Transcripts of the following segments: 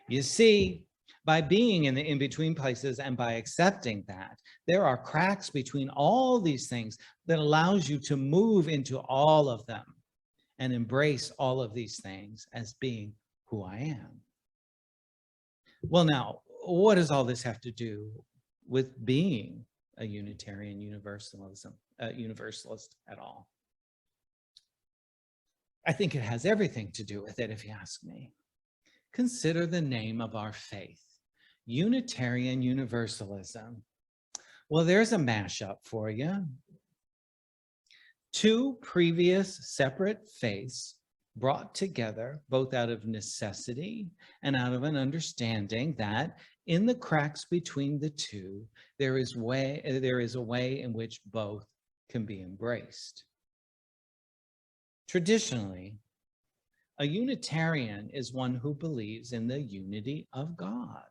You see, by being in the in-between places and by accepting that, there are cracks between all these things that allows you to move into all of them and embrace all of these things as being who I am. Well, now, what does all this have to do with being a Unitarian universalist at all? I think it has everything to do with it, if you ask me. Consider the name of our faith, Unitarian Universalism. Well, there's a mashup for you. Two previous separate faiths brought together both out of necessity and out of an understanding that in the cracks between the two, there is a way in which both can be embraced. Traditionally, a Unitarian is one who believes in the unity of God.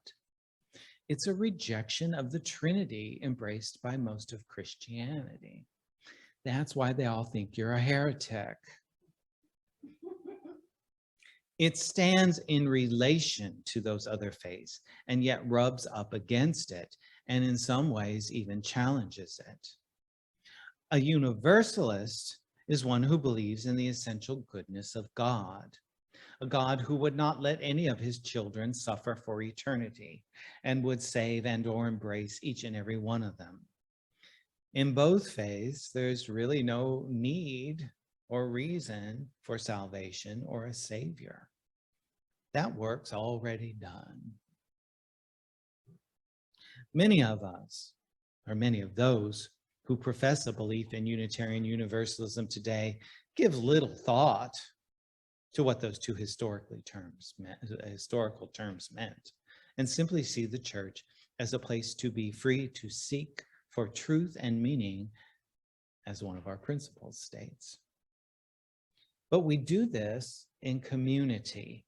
It's a rejection of the Trinity embraced by most of Christianity. That's why they all think you're a heretic. It stands in relation to those other faiths and yet rubs up against it, and in some ways even challenges it. A universalist is one who believes in the essential goodness of God, a God who would not let any of his children suffer for eternity and would save and or embrace each and every one of them. In both faiths, there's really no need or reason for salvation or a savior. That work's already done. Many of us, or many of those who profess a belief in Unitarian Universalism today, give little thought to what those two historical terms meant, and simply see the church as a place to be free to seek for truth and meaning, as one of our principles states. But we do this in community,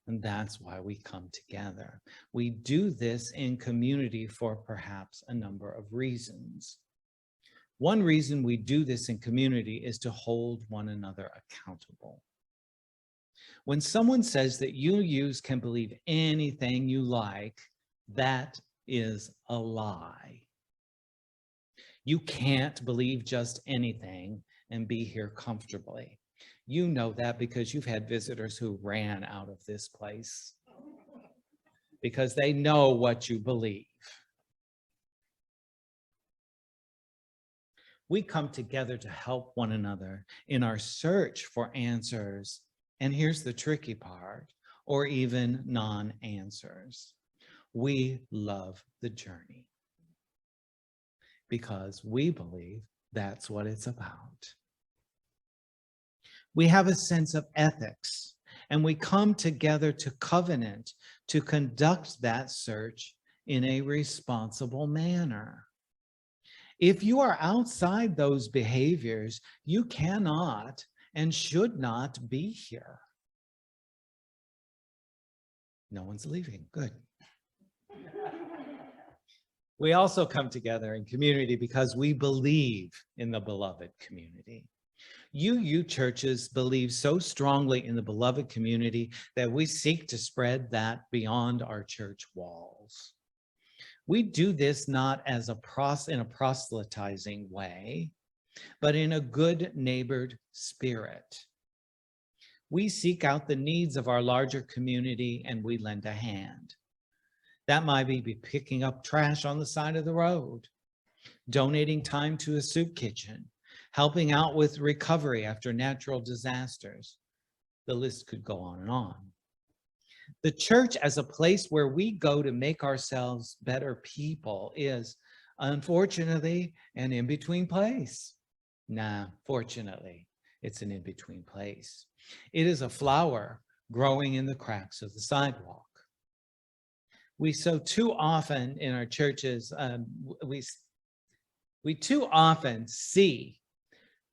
and that's why we come together. We do this in community for perhaps a number of reasons. One reason we do this in community is to hold one another accountable. When someone says that UUs can believe anything you like, that is a lie. You can't believe just anything and be here comfortably. You know that because you've had visitors who ran out of this place because they know what you believe. We come together to help one another in our search for answers. And here's the tricky part, or even non-answers. We love the journey because we believe that's what it's about. We have a sense of ethics, and we come together to covenant to conduct that search in a responsible manner. If you are outside those behaviors, you cannot and should not be here. No one's leaving. Good. We also come together in community because we believe in the beloved community. UU churches believe so strongly in the beloved community that we seek to spread that beyond our church walls. We do this not as in a proselytizing way, but in a good neighbored spirit. We seek out the needs of our larger community and we lend a hand. That might be picking up trash on the side of the road, donating time to a soup kitchen, helping out with recovery after natural disasters. The list could go on and on. The church as a place where we go to make ourselves better people is, unfortunately, an in-between place. Nah, fortunately, it's an in-between place. It is a flower growing in the cracks of the sidewalk. We so too often in our churches, we too often see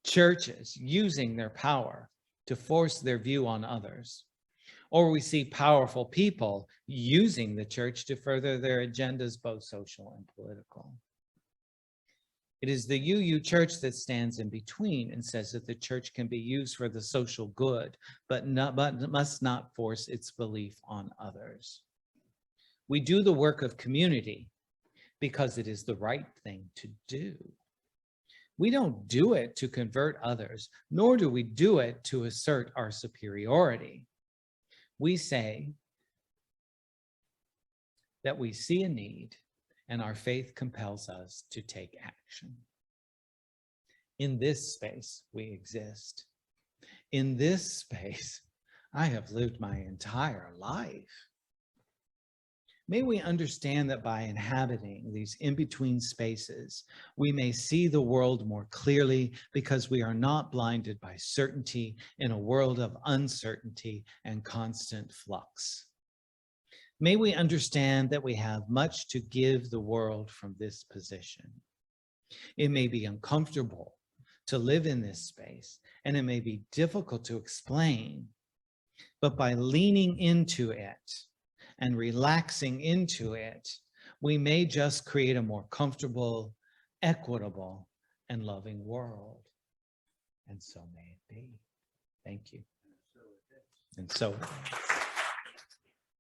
churches using their power to force their view on others. Or we see powerful people using the church to further their agendas, both social and political. It is the UU church that stands in between and says that the church can be used for the social good, but must not force its belief on others. We do the work of community because it is the right thing to do. We don't do it to convert others, nor do we do it to assert our superiority. We say that we see a need and our faith compels us to take action. In this space, we exist. In this space, I have lived my entire life. May we understand that by inhabiting these in-between spaces, we may see the world more clearly because we are not blinded by certainty in a world of uncertainty and constant flux. May we understand that we have much to give the world from this position. It may be uncomfortable to live in this space, and it may be difficult to explain, but by leaning into it and relaxing into it, we may just create a more comfortable, equitable, and loving world. And so may it be. Thank you. And so.